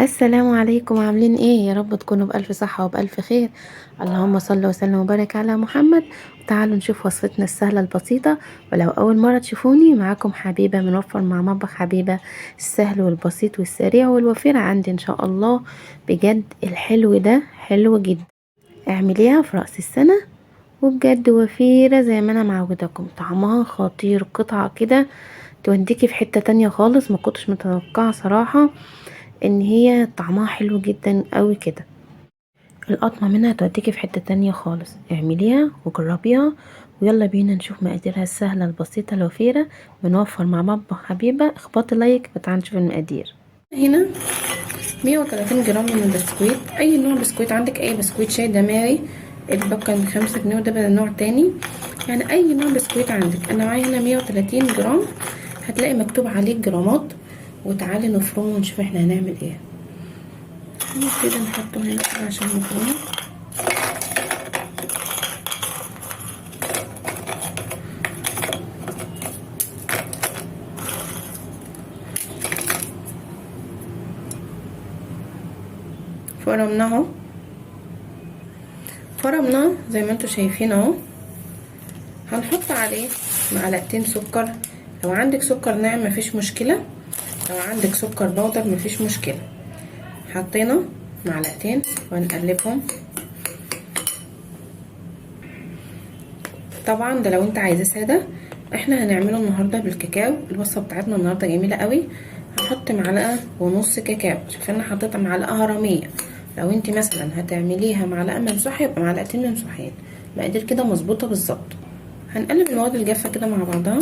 السلام عليكم، عاملين ايه؟ يا رب تكونوا بألف صحة وبألف خير. اللهم صل وسلم وبارك على محمد. تعالوا نشوف وصفتنا السهلة البسيطة. ولو أول مرة تشوفوني، معاكم حبيبة منوفر مع مطبخ حبيبة. السهل والبسيط والسريع والوفير عندي إن شاء الله. بجد الحلو ده حلو جدا. اعمليها في رأس السنة وبجد وفيرة زي ما أنا معوداكم. طعمها خطير، قطعة كده توديكي في حتة تانية خالص. ما كنتش متوقعة صراحة ان هي طعمها حلو جدا قوي كده. القطمة منها توديكي في حتة تانية خالص. اعمليها وجربيها. ويلا بينا نشوف مقاديرها السهلة البسيطة الوفيرة. بنوفر مع مطبخ حبيبة. اخبطي لايك وتعالوا نشوف المقادير. هنا 130 جرام من البسكويت، اي نوع بسكويت عندك، اي بسكويت شاي دماري. الباكة من 5 جنيه، وده بدل نوع تاني. يعني اي نوع بسكويت عندك. انا معايا هنا 130 جرام. هتلاقي مكتوب عليه الجرامات. وتعالي نفرمه ونشوف احنا هنعمل ايه. نبتدي نحطه هنا كده عشان نفرمه. فرمناه اهو. فرمناه زي ما انتوا شايفين اهو. هنحط عليه معلقتين سكر. لو عندك سكر ناعم مفيش مشكله، لو عندك سكر بودر مفيش مشكله. حطينا معلقتين وهنقلبهم. طبعا ده لو انت عايزاه ساده. احنا هنعمله النهارده بالكاكاو. الوصفه بتاعتنا النهارده جميله قوي. هنحط معلقه ونص كاكاو. شايفين انا حطيت معلقه هرميه. لو انت مثلا هتعمليها معلقه ممسوحه يبقى معلقتين ممسوحين. مقادير كده مظبوطه بالظبط. هنقلب المواد الجافه كده مع بعضها.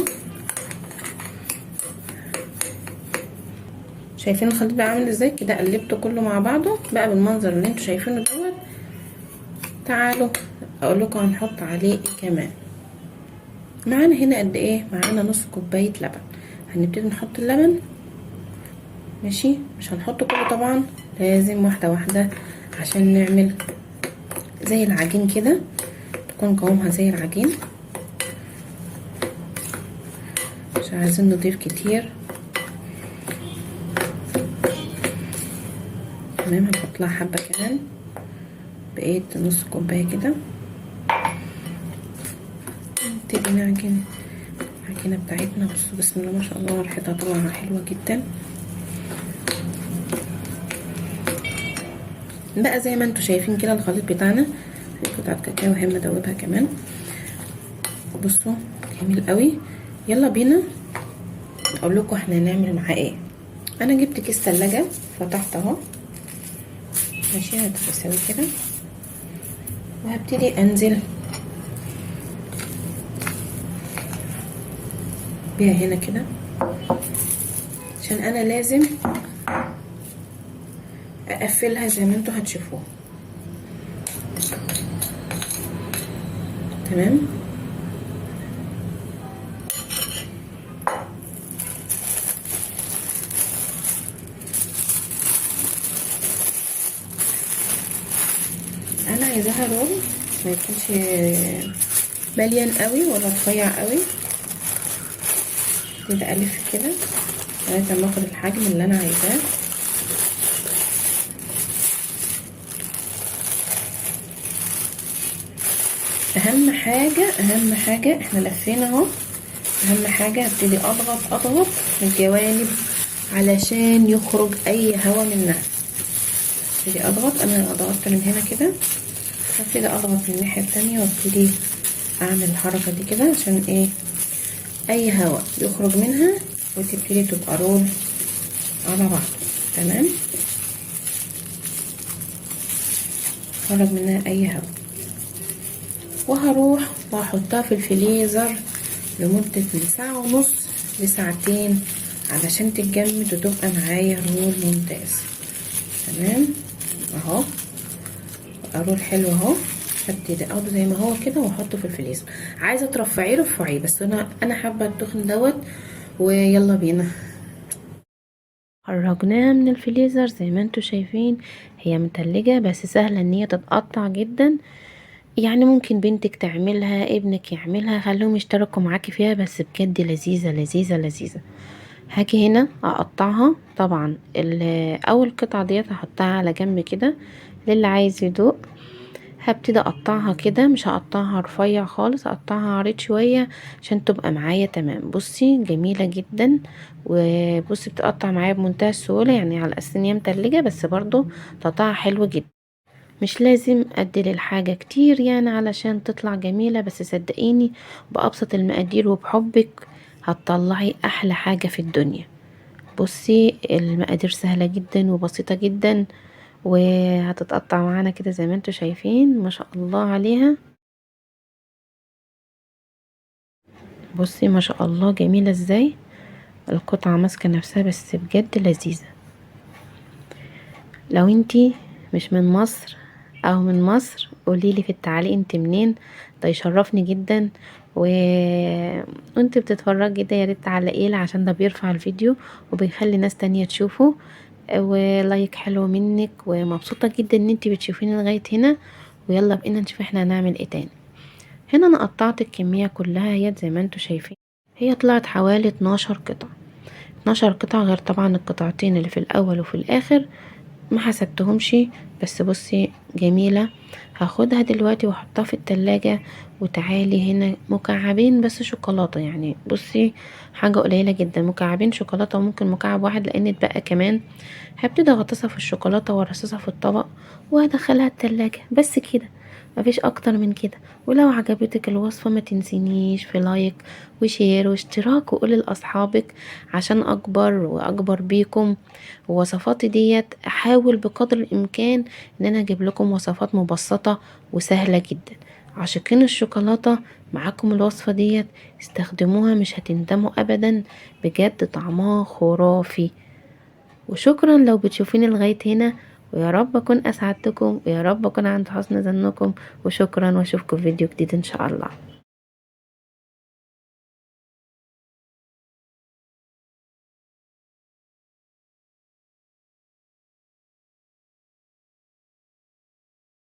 شايفين الخليط بقى عامل ازاي كده؟ قلبته كله مع بعضه بقى بالمنظر اللي انتوا شايفينه دوت. تعالوا اقول لكم هنحط عليه ايه كمان. معانا هنا قد ايه؟ معانا نص كوبايه لبن. هنبتدي نحط اللبن. ماشي، مش هنحط كله طبعا، لازم واحده واحده عشان نعمل زي العجين كده، تكون قوامها زي العجين. مش عايزين نضيف كتير. تمام، هنحط لها حبه كمان. بقيت نص كوبايه كده. نبتدي نعجن العجينه بتاعتنا. بصوا بسم الله ما شاء الله، ريحتها طالعه حلوه جدا. بقى زي ما انتوا شايفين كده الخليط بتاعنا. قطعه كاكاو هم ادوبها كمان. بصوا جميل قوي. يلا بينا اقول لكم احنا هنعمل معاه ايه. انا جبت كيس ثلاجه، فتحت اهو. ماشي، هتسوي كده. وهبتدي انزل بيها هنا كده، عشان انا لازم اقفلها زي ما انتوا هتشوفوها. تمام. انا عايزاها رول، ما يكونش مليان قوي ولا رفيع قوي. كده الف كده لغايه ما اخد الحجم اللي انا عايزاه. اهم حاجه احنا لفينا اهو. اهم حاجه هبتدي اضغط في الجوانب علشان يخرج اي هواء منها. هبتدي اضغط. انا ضغطت من هنا كده، هبتدي اضغط من الناحيه التانية وابتدي اعمل الحركه دي كده عشان ايه؟ اي هواء يخرج منها وتبتدي تبقى رول على بعض. تمام. خرج منها اي هواء. وهروح واحطها في الفريزر لمدة من ساعة ونص لساعتين علشان تتجمد وتبقى معايا رول ممتاز. تمام اهو، رول حلو اهو. هبتدي اخده زي ما هو كده واحطه في الفريزر. عايزه ترفعيه رفعيه، بس انا حابه التخن دوت. ويلا بينا. خرجناها من الفريزر زي ما انتوا شايفين. هي متلجة بس سهلة ان هي تتقطع جدا. يعني ممكن بنتك تعملها، ابنك يعملها، خلوهم يشتركوا معاكي فيها. بس بجد لذيذة لذيذة لذيذة. هاجي هنا اقطعها. طبعا اول قطعة ديت هحطها على جنب كده للي عايز يدوق. هبتدي اقطعها كده، مش هقطعها رفيع خالص، هقطعها عريض شوية عشان تبقى معايا تمام. بصي جميلة جدا، وبصي بتقطع معايا بمنتهى السهولة، يعني على اساس ان هي متلجة بس برضو تقطعها حلو جدا. مش لازم ادي للحاجة كتير يعني علشان تطلع جميلة، بس صدقيني بأبسط المقادير وبحبك هتطلعي احلى حاجة في الدنيا. بصي المقادير سهلة جدا وبسيطة جدا، وهتتقطع معانا كده زي ما انتوا شايفين ما شاء الله عليها. بصي ما شاء الله جميلة ازاي، القطعة ماسكة نفسها بس بجد لذيذة. لو انتي مش من مصر او من مصر قوليلي في التعليق انت منين، ده يشرفني جدا. و... وانت بتتفرجي ده يا ريت تعلقيلي عشان ده بيرفع الفيديو وبيخلي ناس تانية تشوفه. ولايك حلو منك، ومبسوطة جدا ان انت بتشوفيني لغاية هنا. ويلا بقينا نشوف احنا هنعمل ايه تاني. هنا انا قطعت الكمية كلها هي زي ما انتوا شايفين، هي طلعت حوالي 12 قطعة. 12 قطعة غير طبعا القطعتين اللي في الاول وفي الاخر ما حسبتهمش. بس بصي جميلة. هاخدها دلوقتي واحطها في التلاجة. وتعالي هنا مكعبين بس شوكولاتة، يعني بصي حاجة قليلة جدا، مكعبين شوكولاتة وممكن مكعب واحد لان اتبقى كمان. هبتدي اغطسها في الشوكولاتة وارصصها في الطبق وهدخلها التلاجة بس كده، مفيش اكتر من كده. ولو عجبتك الوصفة ما تنسينيش في لايك وشير واشتراك وقولي لاصحابك عشان اكبر واكبر بيكم. ووصفاتي ديت احاول بقدر الامكان ان انا اجيب لكم وصفات مبسطة وسهلة جدا. عاشقين الشوكولاتة معاكم الوصفة ديت، استخدموها مش هتندموا ابدا، بجد طعمها خرافي. وشكرا لو بتشوفيني لغاية هنا، ويا رب اكون اسعدتكم ويا رب اكون عند حسن ظنكم. وشكرا واشوفكم في فيديو جديد ان شاء الله.